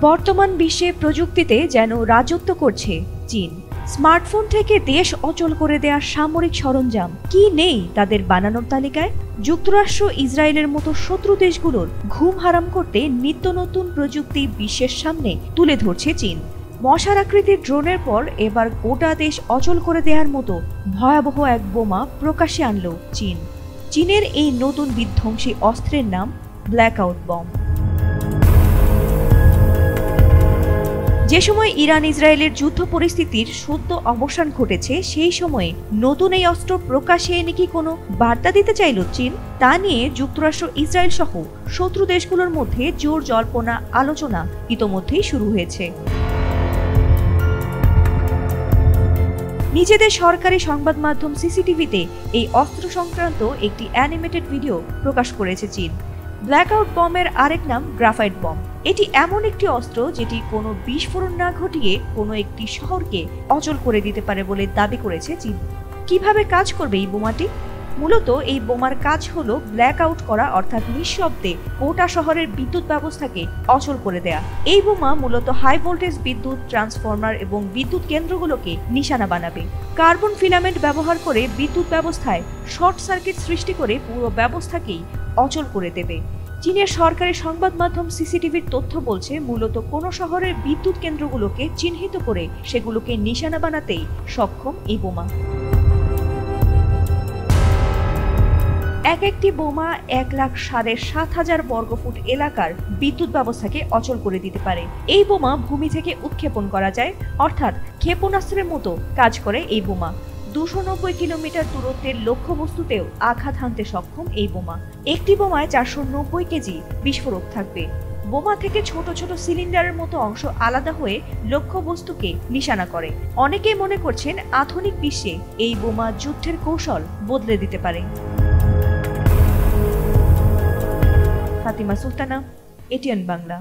বর্তমান বিশ্বে প্রযুক্তিতে যেন রাজত্ব করছে চীন। স্মার্টফোন থেকে দেশ অচল করে দেয়া সামরিক সরঞ্জাম কি নেই তাদের বানানোর তালিকায়? যুক্তরাষ্ট্র, ইসরায়েলের মতো শত্রু দেশগুলোর ঘুম হারাম করতে নিত্য নতুন প্রযুক্তি বিশ্বের সামনে তুলে ধরছে চীন। মশার আকৃতির ড্রোনের পর এবার গোটা দেশ অচল করে দেওয়ার মতো ভয়াবহ এক বোমা প্রকাশ্যে আনল চীন। চীনের এই নতুন বিধ্বংসী অস্ত্রের নাম ব্ল্যাকআউট বম। যে সময় ইরান ইসরায়েলের যুদ্ধ পরিস্থিতির সদ্য অবসান ঘটেছে, সেই সময়ে নতুন এই অস্ত্র প্রকাশ্যে এনে কি কোনো বার্তা দিতে চাইল চীন? তা নিয়ে যুক্তরাষ্ট্র, ইসরায়েল সহ শত্রু দেশগুলোর মধ্যে জোর জল্পনা আলোচনা ইতোমধ্যেই শুরু হয়েছে। নিজেদের সরকারি সংবাদ মাধ্যম সিসিটিভিতে এই অস্ত্র সংক্রান্ত একটি অ্যানিমেটেড ভিডিও প্রকাশ করেছে চীন। ব্ল্যাকআউট বমের আরেক নাম গ্রাফাইট বম। এটি এমন একটি অস্ত্র যেটি কোনো বিস্ফোরণ না ঘটিয়ে কোনো একটি শহরকে অচল করে দিতে পারে বলে দাবি করেছে চীন। কিভাবে কাজ করবে এই বোমাটি? মূলত এই বোমার কাজ হলো ব্ল্যাকআউট করা, অর্থাৎ নিঃশব্দে গোটা শহরের বিদ্যুৎ ব্যবস্থাকে অচল করে দেয়া। এই বোমা মূলত হাই ভোল্টেজ বিদ্যুৎ ট্রান্সফরমার এবং বিদ্যুৎ কেন্দ্রগুলোকে নিশানা বানাবে। কার্বন ফিলামেন্ট ব্যবহার করে বিদ্যুৎ ব্যবস্থায় শর্ট সার্কিট সৃষ্টি করে পুরো ব্যবস্থাকেই অচল করে দেবে। চীনের সরকারি সংবাদ মাধ্যম সিসিটিভির তথ্য বলছে, মূলত কোনো শহরের বিদ্যুৎ কেন্দ্রগুলোকে চিহ্নিত করে সেগুলোকে নিশানা বানাতেই সক্ষম এই বোমা। একটি বোমা 1,07,000 বর্গফুট এলাকার বিদ্যুৎ ব্যবস্থাকে অচল করে দিতে পারে। এই বোমা ভূমি থেকে উৎক্ষেপণ করা যায়, অর্থাৎ ক্ষেপণাস্ত্রের মতো কাজ করে এই বোমা। 290 কিলোমিটার দূরত্বের লক্ষ্যবস্তুতেও আঘাত হানতে সক্ষম এই বোমা। একটি বোমায় 490 কেজি বিস্ফোরক থাকবে। বোমা থেকে ছোট ছোট সিলিন্ডারের মতো অংশ আলাদা হয়ে লক্ষ্যবস্তুকে নিশানা করে। অনেকেই মনে করছেন আধুনিক বিশ্বে এই বোমা যুদ্ধের কৌশল বদলে দিতে পারে। ফাতিমা সুলতানা, এটিএন বাংলা।